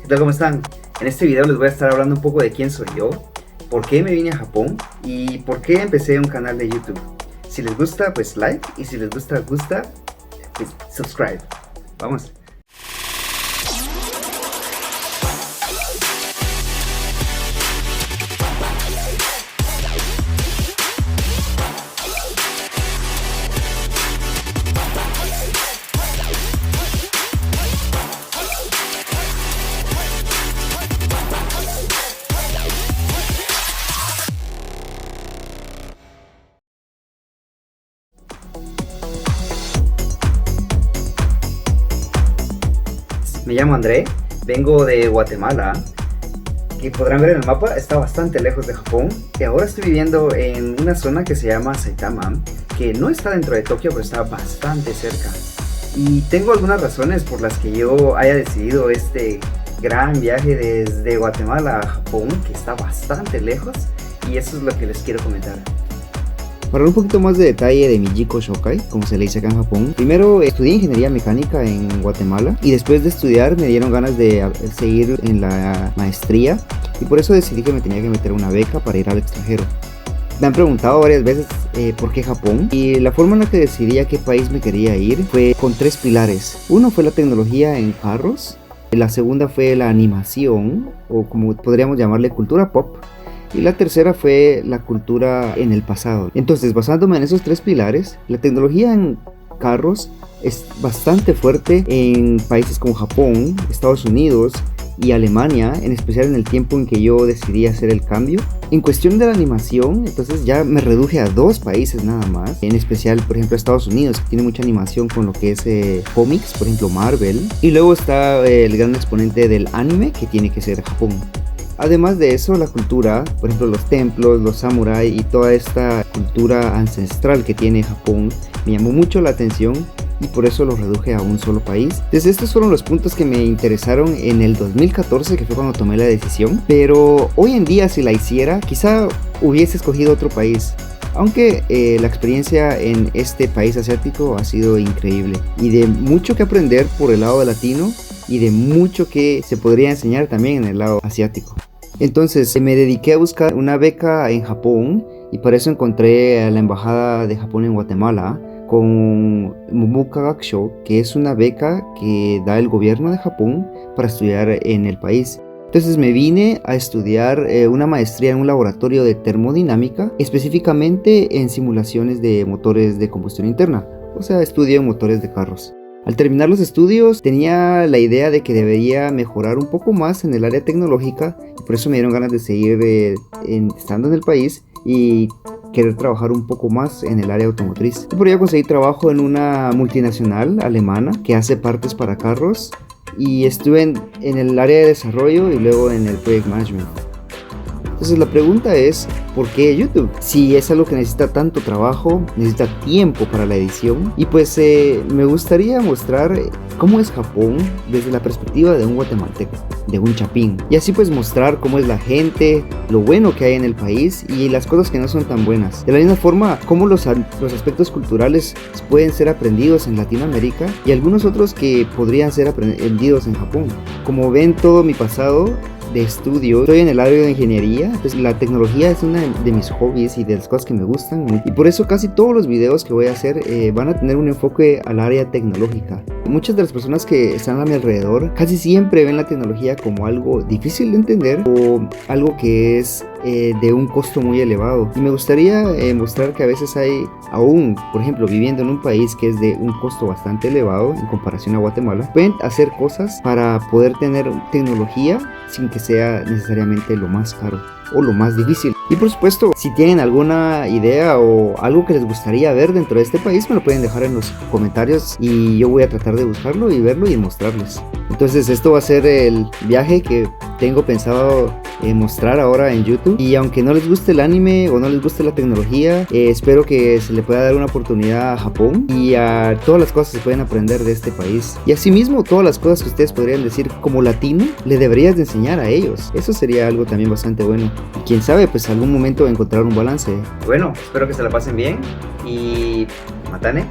¿Qué tal? ¿Cómo están? En este video les voy a estar hablando un poco de quién soy yo, por qué me vine a Japón y por qué empecé un canal de YouTube. Si les gusta, pues like, y si les gusta, pues subscribe. Vamos. Me llamo André, vengo de Guatemala, que podrán ver en el mapa, está bastante lejos de Japón, y ahora estoy viviendo en una zona que se llama Saitama, que no está dentro de Tokio, pero está bastante cerca. Y tengo algunas razones por las que yo haya decidido este gran viaje desde Guatemala a Japón, que está bastante lejos, y eso es lo que les quiero comentar. Para un poquito más de detalle de mi Jiko Shokai, como se le dice acá en Japón, primero estudié ingeniería mecánica en Guatemala y después de estudiar me dieron ganas de seguir en la maestría y por eso decidí que me tenía que meter una beca para ir al extranjero. Me han preguntado varias veces por qué Japón, y la forma en la que decidí a qué país me quería ir fue con tres pilares. Uno fue la tecnología en carros, la segunda fue la animación, o como podríamos llamarle cultura pop, y la tercera fue la cultura en el pasado. Entonces, basándome en esos tres pilares, la tecnología en carros es bastante fuerte en países como Japón, Estados Unidos y Alemania, en especial en el tiempo en que yo decidí hacer el cambio. En cuestión de la animación, entonces ya me reduje a dos países nada más, en especial por ejemplo Estados Unidos, que tiene mucha animación con lo que es cómics, por ejemplo Marvel, y luego está el gran exponente del anime, que tiene que ser Japón. Además de eso, la cultura, por ejemplo los templos, los samuráis y toda esta cultura ancestral que tiene Japón, me llamó mucho la atención y por eso lo reduje a un solo país. Entonces estos fueron los puntos que me interesaron en el 2014, que fue cuando tomé la decisión, pero hoy en día si la hiciera, quizá hubiese escogido otro país. Aunque la experiencia en este país asiático ha sido increíble y de mucho que aprender por el lado latino y de mucho que se podría enseñar también en el lado asiático. Entonces me dediqué a buscar una beca en Japón y para eso encontré a la embajada de Japón en Guatemala con Mubuka Gakusho, que es una beca que da el gobierno de Japón para estudiar en el país. Entonces me vine a estudiar una maestría en un laboratorio de termodinámica, específicamente en simulaciones de motores de combustión interna, o sea, estudio en motores de carros. Al terminar los estudios tenía la idea de que debería mejorar un poco más en el área tecnológica y por eso me dieron ganas de seguir estando en el país y querer trabajar un poco más en el área automotriz. Y por ello conseguí trabajo en una multinacional alemana que hace partes para carros y estuve en el área de desarrollo y luego en el project management. Entonces la pregunta es, ¿por qué YouTube? Si es algo que necesita tanto trabajo, necesita tiempo para la edición. Y pues me gustaría mostrar cómo es Japón desde la perspectiva de un guatemalteco, de un chapín. Y así pues mostrar cómo es la gente, lo bueno que hay en el país y las cosas que no son tan buenas. De la misma forma, cómo los aspectos culturales pueden ser aprendidos en Latinoamérica y algunos otros que podrían ser aprendidos en Japón. Como ven todo mi pasado de estudio, estoy en el área de ingeniería, pues la tecnología es una de mis hobbies y de las cosas que me gustan y por eso casi todos los videos que voy a hacer van a tener un enfoque al área tecnológica. Muchas de las personas que están a mi alrededor casi siempre ven la tecnología como algo difícil de entender o algo que es de un costo muy elevado, y me gustaría mostrar que a veces hay, aún por ejemplo viviendo en un país que es de un costo bastante elevado en comparación a Guatemala, pueden hacer cosas para poder tener tecnología sin que sea necesariamente lo más caro o lo más difícil. Y por supuesto, si tienen alguna idea o algo que les gustaría ver dentro de este país, me lo pueden dejar en los comentarios y yo voy a tratar de buscarlo y verlo y mostrarles. Entonces esto va a ser el viaje que tengo pensado mostrar ahora en YouTube, y aunque no les guste el anime o no les guste la tecnología, espero que se le pueda dar una oportunidad a Japón y a todas las cosas que se pueden aprender de este país, y asimismo todas las cosas que ustedes podrían decir como latino le deberías de enseñar a ellos. Eso sería algo también bastante bueno y quién sabe, pues algún momento encontrar un balance. Bueno, espero que se la pasen bien y matane.